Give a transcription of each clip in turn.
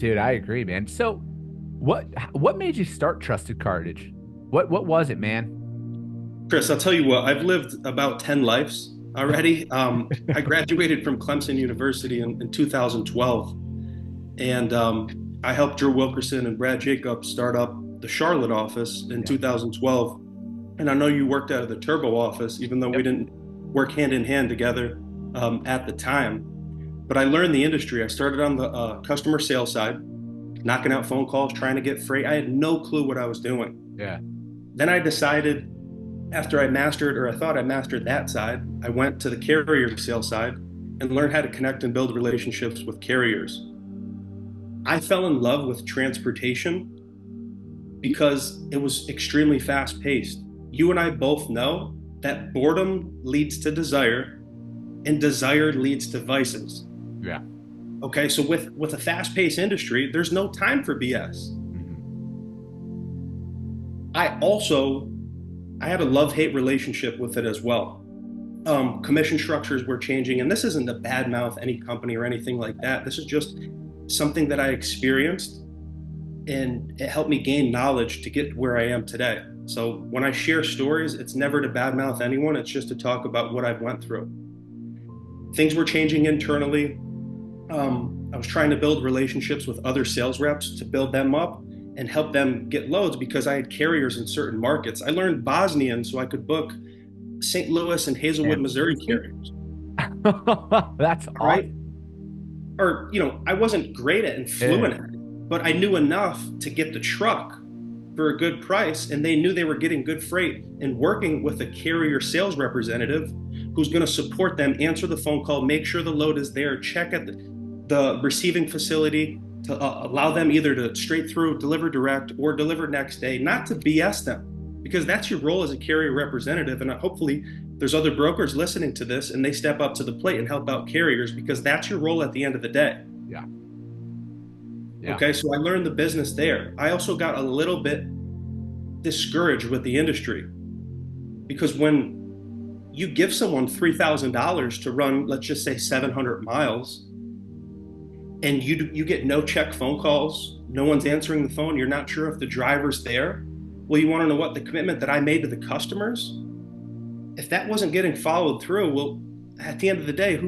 Dude, I agree, man. So, what made you start Trusted Cartage? What was it, man? Chris, I'll tell you what, I've lived about 10 lives already. I graduated from Clemson University in 2012, and I helped Drew Wilkerson and Brad Jacobs start up the Charlotte office in Yeah. 2012. And I know you worked out of the Turbo office, even though we Yep. didn't work hand in hand together at the time. But I learned the industry. I started on the customer sales side, knocking out phone calls, trying to get freight. I had no clue what I was doing. Yeah. Then I decided after I mastered, or I thought I mastered that side, I went to the carrier sales side and learned how to connect and build relationships with carriers. I fell in love with transportation because it was extremely fast paced. You and I both know that boredom leads to desire and desire leads to vices. Yeah. Okay, so with a fast paced industry, there's no time for BS. Mhm. I also I had a love hate relationship with it as well. Commission structures were changing, and this isn't a bad mouth any company or anything like that. This is just something that I experienced, and it helped me gain knowledge to get where I am today. So when I share stories, it's never to badmouth anyone. It's just to talk about what I've went through. Things were changing internally. I was trying to build relationships with other sales reps to build them up and help them get loads because I had carriers in certain markets. I learned Bosnian so I could book St. Louis and Hazelwood, And Missouri seriously? carriers. That's All right. awesome. Or, I wasn't great at and Yeah. fluent at it, but I knew enough to get the truck for a good price. And they knew they were getting good freight and working with a carrier sales representative who's going to support them, answer the phone call, make sure the load is there, check at the receiving facility to allow them either to straight through deliver direct or deliver next day, not to BS them, because that's your role as a carrier representative. And hopefully there's other brokers listening to this and they step up to the plate and help out carriers because that's your role at the end of the day. Yeah. Yeah. Okay, so I learned the business there. I also got a little bit discouraged with the industry because when you give someone $3,000 to run, let's just say 700 miles, and you get no check phone calls, no one's answering the phone, you're not sure if the driver's there. Well, you want to know what the commitment that I made to the customers? If that wasn't getting followed through, well, at the end of the day,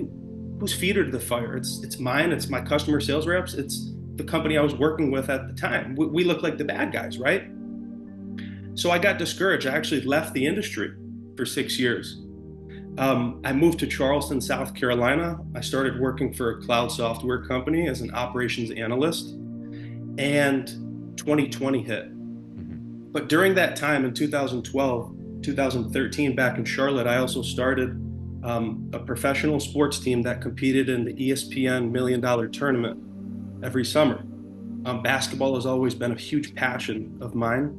whose feet are to the fire? It's mine. It's my customer sales reps. It's the company I was working with at the time. We look like the bad guys, right? So I got discouraged. I actually left the industry for 6 years. I moved to Charleston, South Carolina. I started working for a cloud software company as an operations analyst, and 2020 hit. Mhm. But during that time in 2012, 2013, back in Charlotte, I also started a professional sports team that competed in the ESPN $1 million tournament every summer. Basketball has always been a huge passion of mine.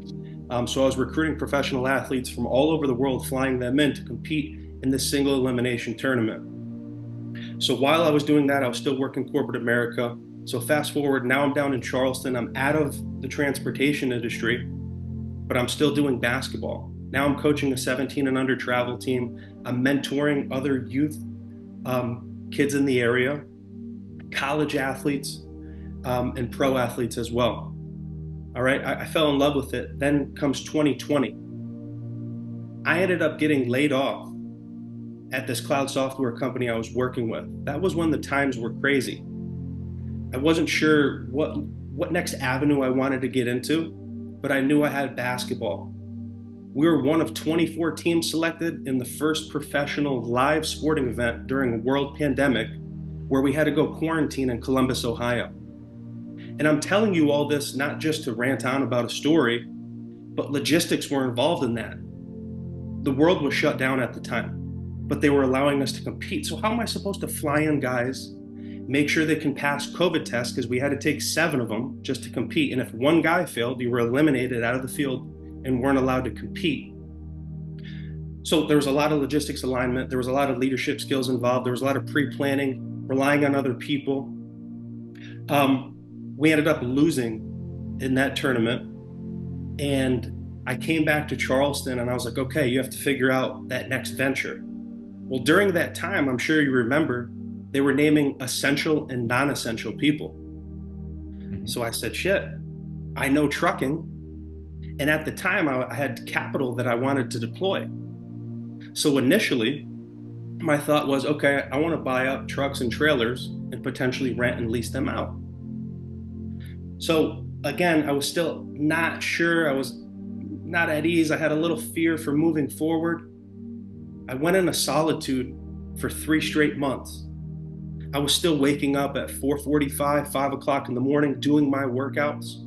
So I was recruiting professional athletes from all over the world, flying them in to compete in this single elimination tournament. So while I was doing that, I was still working corporate America. So fast forward, now I'm down in Charleston. I'm out of the transportation industry, but I'm still doing basketball. Now I'm coaching a 17 and under travel team. I'm mentoring other youth kids in the area, college athletes, and pro athletes as well. All right, I fell in love with it. Then comes 2020. I ended up getting laid off at this cloud software company I was working with. That was when the times were crazy. I wasn't sure what next avenue I wanted to get into, but I knew I had basketball. We were one of 24 teams selected in the first professional live sporting event during a world pandemic where we had to go quarantine in Columbus, Ohio. And I'm telling you all this not just to rant on about a story, but logistics were involved in that. The world was shut down at the time, but they were allowing us to compete. So how am I supposed to fly in guys, make sure they can pass COVID tests because we had to take 7 of them just to compete. And if one guy failed, you were eliminated out of the field and weren't allowed to compete. So there was a lot of logistics alignment. There was a lot of leadership skills involved. There was a lot of pre-planning, relying on other people. We ended up losing in that tournament. And I came back to Charleston and I was like, okay, you have to figure out that next venture. Well, during that time, I'm sure you remember, they were naming essential and non essential people. So I said, shit, I know trucking. And at the time, I had capital that I wanted to deploy. So initially, my thought was, okay, I want to buy up trucks and trailers and potentially rent and lease them out. So again, I was still not sure. I was not at ease. I had a little fear for moving forward. I went in a solitude for 3 straight months. I was still waking up at 4:45, 5 o'clock in the morning, doing my workouts,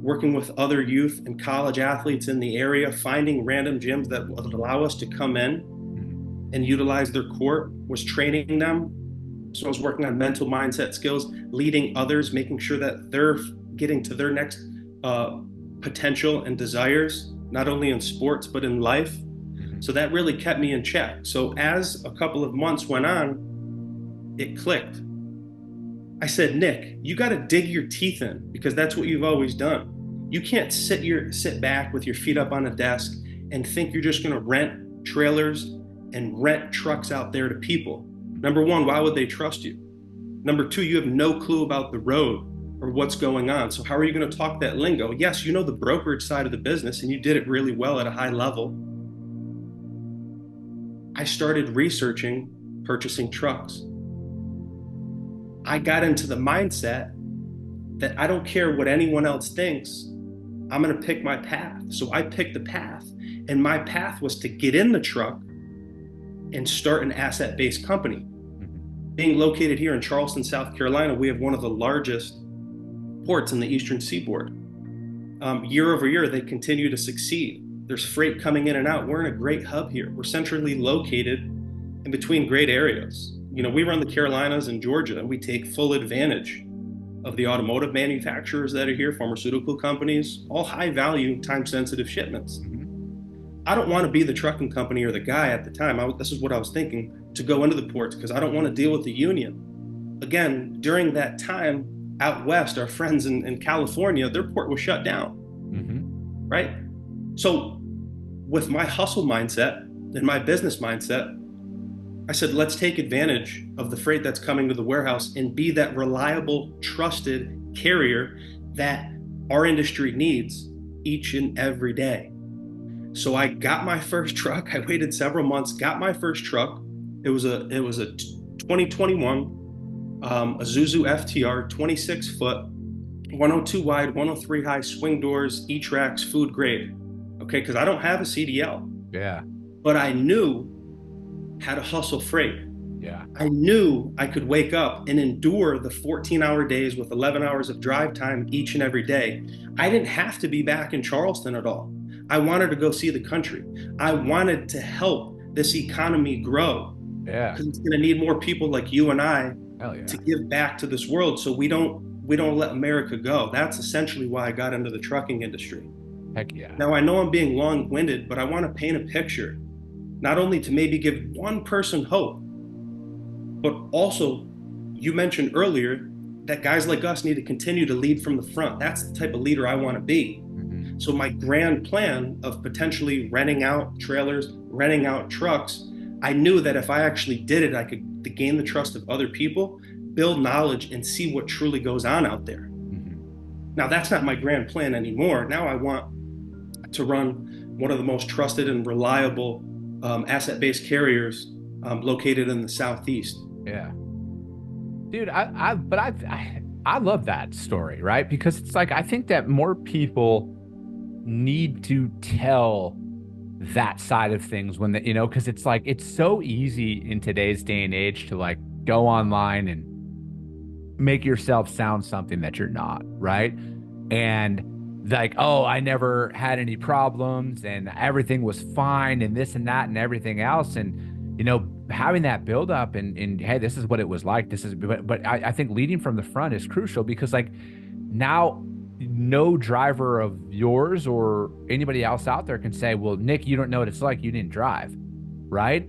working with other youth and college athletes in the area, finding random gyms that would allow us to come in and utilize their court, was training them. So I was working on mental mindset skills, leading others, making sure that they're getting to their next potential and desires, not only in sports, but in life. So that really kept me in check. So as a couple of months went on, it clicked. I said, Nick, you got to dig your teeth in, because that's what you've always done. You can't sit back with your feet up on a desk and think you're just going to rent trailers and rent trucks out there to people. Number one, why would they trust you? Number two, you have no clue about the road or what's going on. So how are you going to talk that lingo? Yes, you know the brokerage side of the business, and you did it really well at a high level. I started researching purchasing trucks. I got into the mindset that I don't care what anyone else thinks, I'm going to pick my path. So I picked the path, and my path was to get in the truck and start an asset-based company. Being located here in Charleston, South Carolina, we have one of the largest ports in the Eastern Seaboard. Year over year, they continue to succeed. There's freight coming in and out. We're in a great hub here. We're centrally located in between great areas. You know, we run the Carolinas and Georgia, and we take full advantage of the automotive manufacturers that are here, pharmaceutical companies, all high value, time sensitive shipments. I don't want to be the trucking company or the guy at the time. This is what I was thinking, to go into the ports, because I don't want to deal with the union. Again, during that time out west, our friends in California, their port was shut down. Right? So with my hustle mindset and my business mindset, I said, let's take advantage of the freight that's coming to the warehouse and be that reliable, trusted carrier that our industry needs each and every day. So I got my first truck. I waited several months, got my first truck. It was a 2021 Isuzu FTR, 26 foot, 102 wide, 103 high, swing doors, E-Trax, food grade. Okay, because I don't have a CDL. Yeah. But I knew how to hustle freight. Yeah. I knew I could wake up and endure the 14-hour days with 11 hours of drive time each and every day. I didn't have to be back in Charleston at all. I wanted to go see the country. I wanted to help this economy grow. Yeah. Because it's going to need more people like you and I to give back to this world, so we don't let America go. That's essentially why I got into the trucking industry. Heck yeah. Now, I know I'm being long-winded, but I want to paint a picture, not only to maybe give one person hope, but also, you mentioned earlier that guys like us need to continue to lead from the front. That's the type of leader I want to be. So my grand plan of potentially renting out trailers, renting out trucks, I knew that if I actually did it, I could gain the trust of other people, build knowledge, and see what truly goes on out there. Now, that's not my grand plan anymore. Now I want to run one of the most trusted and reliable asset-based carriers located in the Southeast. Yeah. Dude, I love that story, right? Because it's like, I think that more people need to tell that side of things when the, you know, because it's like, it's so easy in today's day and age to like go online and make yourself sound something that you're not, right? And like, oh, I never had any problems and everything was fine and this and that and everything else. And, you know, having that build up and hey, this is what it was like. This is, but I think leading from the front is crucial, because like now no driver of yours or anybody else out there can say, well, Nick, you don't know what it's like. You didn't drive. Right.